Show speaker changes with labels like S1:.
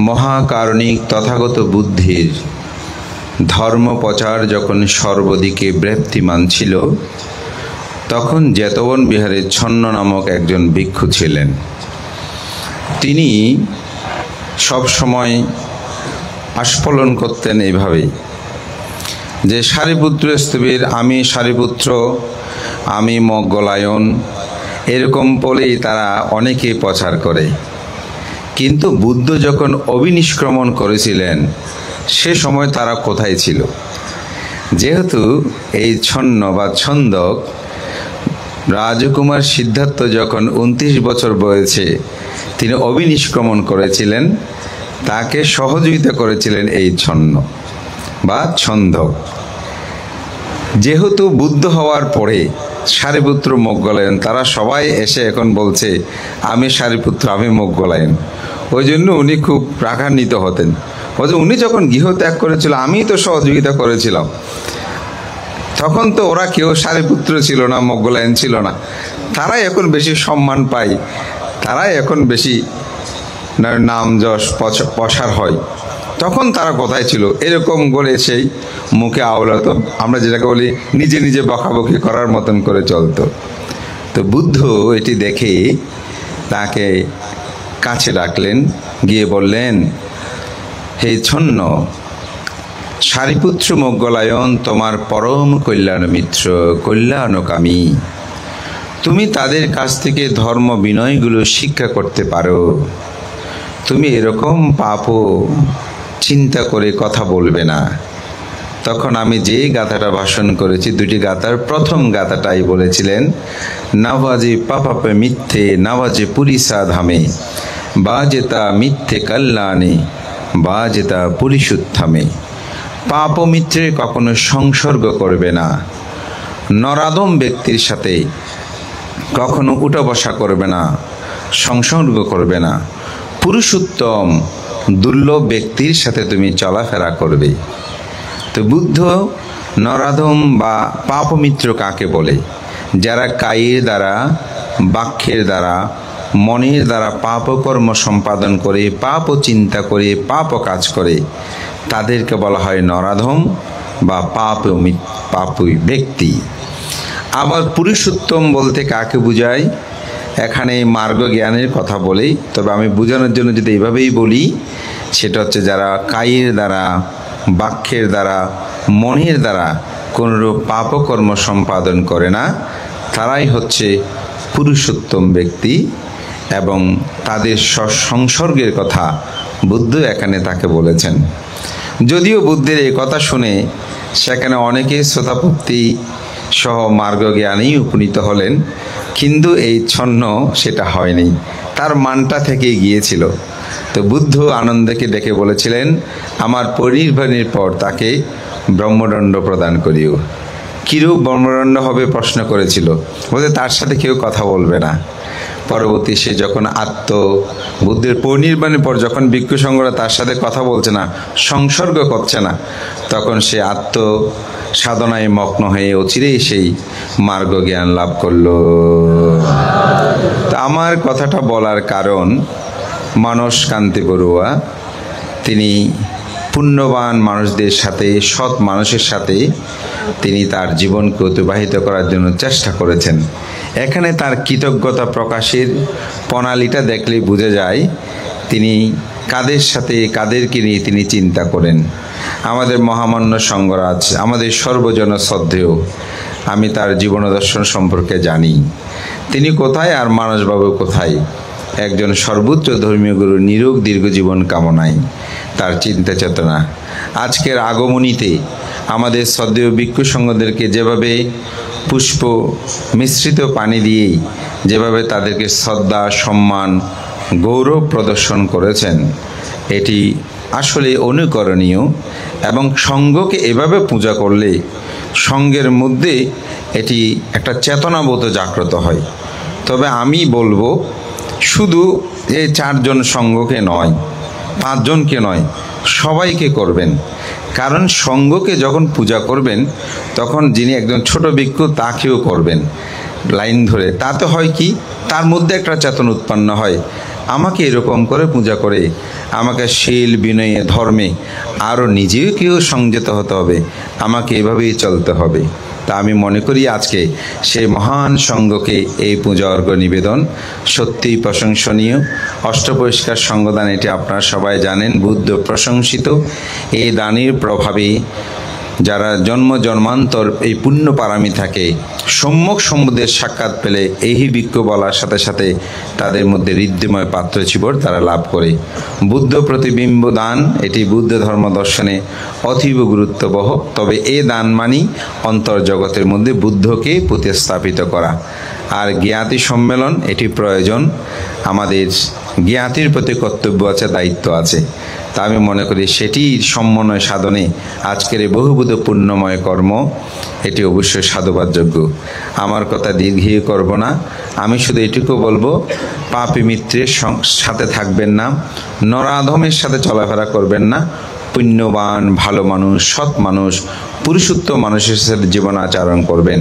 S1: মহাকারণিক তথাগত বুদ্ধির ধর্মপ্রচার যখন সর্বদিকে ব্যাপ্তিমান ছিল, তখন জেতবন বিহারে ছন্ন নামক একজন ভিক্ষু ছিলেন। তিনি সবসময় আস্ফলন করতেন এইভাবেই যে সারিপুত্র স্তবীর আমি সারিপুত্র, আমি মোগলায়ন, এরকম বলেই তারা অনেকেই প্রচার করে। কিন্তু বুদ্ধ যখন অবিনিষ্ক্রমণ করেছিলেন সে সময় তারা কোথায় ছিল? যেহেতু এই ছন্ন বা ছন্দক রাজকুমার সিদ্ধার্থ যখন 29 বছর বয়সে তিনি অবিনিষ্ক্রমণ করেছিলেন, তাকে সহযোগিতা করেছিলেন এই ছন্ন বা ছন্দক। যেহেতু বুদ্ধ হওয়ার পরে সারিপুত্র মোগলায়ন, তারা সবাই এসে এখন বলছে আমি সারিপুত্র, আমি মোগলায়ন। ওই জন্য উনি খুব রাগান্বিত হতেন। উনি যখন গৃহ ত্যাগ করেছিল আমি তো সহযোগিতা করেছিলাম, তখন তো ওরা কেউ সারিপুত্র ছিল না, মোগলায়ন ছিল না, তারাই এখন বেশি সম্মান পায়, তারাই এখন বেশি নাম যশ প্রসার হয়, তখন তারা কোথায় ছিল? এরকম করে সেই মুখে আওলাতো, আমরা যেটাকে বলি নিজে নিজে বকাবকি করার মতন করে চলতো। তো বুদ্ধ এটি দেখে তাকে কাছে ডাকলেন, গিয়ে বললেন, হে ছন্ন, সারিপুত্র মোগলায়ন তোমার পরম কল্যাণ মিত্র, কল্যাণকামী। তুমি তাদের কাছ থেকে ধর্ম বিনয়গুলো শিক্ষা করতে পারো। তুমি এরকম পাপও চিন্তা করে কথা বলবে না। তখন আমি যে গাথাটা ভাষণ করেছি, দুটি গাথার প্রথম গাথাটাই বলেছিলেন, নাভাজে পাপাপে মিথ্যে নাভাজে পুরিসা ধামে, বাজেতা মিথ্যে কল্যাণে বাজেতা পুরিশুত্থামে। পাপ মিত্রে কখনো সংসর্গ করবে না, নরাধম ব্যক্তির সাথে কখনো উঠা বসা করবে না, সংসর্গ করবে না, পুরুষোত্তম দুর্লভ ব্যক্তির সাথে তুমি চলাফেরা করবে। তো বুদ্ধ নরাধম বা পাপমিত্র কাকে বলে? যারা কায়ের দ্বারা, বাক্যের দ্বারা, মনের দ্বারা পাপকর্ম সম্পাদন করে, পাপ চিন্তা করে, পাপ কাজ করে, তাদেরকে বলা হয় নরাধম বা পাপী ব্যক্তি। আবার পুরুষোত্তম বলতে কাকে বুঝায়? এখানে মার্গ জ্ঞানের কথা বলি, তবে আমি বোঝানোর জন্য যদি এইভাবেই বলি, সেটা হচ্ছে যারা কায়ের দ্বারা, বাক্যের দ্বারা, মনের দ্বারা কোনরূপ পাপকর্ম সম্পাদন করে না, তারাই হচ্ছে পুরুষোত্তম ব্যক্তি। এবং তাদের সংসর্গের কথা বুদ্ধ এখানে তাকে বলেছেন। যদিও বুদ্ধের এই কথা শুনে সেখানে অনেকে শ্রোতাপত্তি সহ মার্গ জ্ঞানেই উপনীত হলেন, কিন্তু এই ছন্ন সেটা হয়নি, তার মানটা থেকে গিয়েছিল। তো বুদ্ধ আনন্দকে ডেকে বলেছিলেন, আমার পরিনির্বাণের পর তাকে ব্রহ্মদণ্ড প্রদান করিও। কিরূপ ব্রহ্মদণ্ড হবে প্রশ্ন করেছিল, বলতে তার সাথে কেউ কথা বলবে না। পরবর্তী সে যখন বুদ্ধের পরিনির্বাণের পর যখন ভিক্ষু সংঘরা তার সাথে কথা বলছে না, সংসর্গ করছে না, তখন সে সাধনায় মগ্ন হয়ে অচিরেই সেই মার্গ জ্ঞান লাভ করল। তা আমার কথাটা বলার কারণ, মানস কান্তি বড়ুয়া তিনি পুণ্যবান মানুষদের সাথে, সৎ মানুষের সাথে তিনি তার জীবনকে অতিবাহিত করার জন্য চেষ্টা করেছেন। এখানে তার কৃতজ্ঞতা প্রকাশের প্রণালীটা দেখলে বোঝা যায় তিনি কাদের সাথে, কাদেরকে নিয়ে তিনি চিন্তা করেন। আমাদের মহামান্য সঙ্গরাজ, আমাদের সর্বজন শ্রদ্ধেয়, আমি তার জীবন দর্শন সম্পর্কে জানি। তিনি কোথায় আর মানসবাবু কোথায়? একজন সর্বোচ্চ ধর্মীয় গুরু নিরোগ দীর্ঘ জীবন কামনায় তার চিন্তা চেতনা। আজকের আগমনীতে আমাদের শ্রদ্ধেয় ভিক্ষু সংঘদেরকে যেভাবে পুষ্প মিশ্রিত পানি দিয়েই যেভাবে তাদেরকে শ্রদ্ধা, সম্মান, গৌরব প্রদর্শন করেছেন, এটি আসলে অনুকরণীয়। এবং সঙ্ঘকে এভাবে পূজা করলে সঙ্ঘের মধ্যে এটি একটা চেতনাবোধ জাগ্রত হয়। তবে আমি বলবো, শুধু এই 4 জন সঙ্ঘকে নয়, 5 জনকে নয়, সবাইকে করবেন। কারণ সঙ্ঘকে যখন পূজা করবেন তখন যিনি একজন ছোট ভিক্ষু তাকেও করবেন লাইন ধরে, তাতে হয় কি, তার মধ্যে একটা চেতন উৎপন্ন হয়। আমাকে এরকম করে পূজা করে আমাকে শীল বিনয়ে ধর্মে আরও নিজেও কেউ সংযত হতে হবে, আমাকে এভাবেই চলতে হবে। তা আমি মনে করি আজকে সেই মহান সঙ্ঘকে এই পূজা অর্ঘ নিবেদন সত্যিই প্রশংসনীয়। অষ্টপরিষ্কার সঙ্গদান, এটি আপনারা সবাই জানেন, বুদ্ধ প্রশংসিত। এই দানের প্রভাবে যারা জন্ম জন্মান্তর এই পুণ্য পারামি থাকে, সম্যক সম্বুদ্ধের সাক্ষাৎ পেলে এই ভিক্ষ বলার সাথে সাথে তাদের মধ্যে হৃদ্যময় পাত্র চিবর তারা লাভ করে। বুদ্ধ প্রতিবিম্ব দান, এটি বুদ্ধ ধর্ম দর্শনে অতীব গুরুত্ববহ। তবে এ দান মানি অন্তর্জগতের মধ্যে বুদ্ধকে প্রতিস্থাপিত করা। আর জ্ঞাতি সম্মেলন, এটি প্রয়োজন। আমাদের জ্ঞাতির প্রতি কর্তব্য আছে, দায়িত্ব আছে। তা আমি মনে করি সেটি সমন্বয় সাধনে আজকের এই বহুবিধ পুণ্যময় কর্ম, এটি অবশ্যই সাধুবাদযোগ্য। আমার কথা দীর্ঘীয় করব না, আমি শুধু এটুকু বলবো, পাপী মিত্রের সাথে থাকবেন না, নরাধমের সাথে চলাফেরা করবেন না, পুণ্যবান ভালো মানুষ, সৎ মানুষ, পুরুষোত্তম মানুষের সাথে জীবন আচরণ করবেন।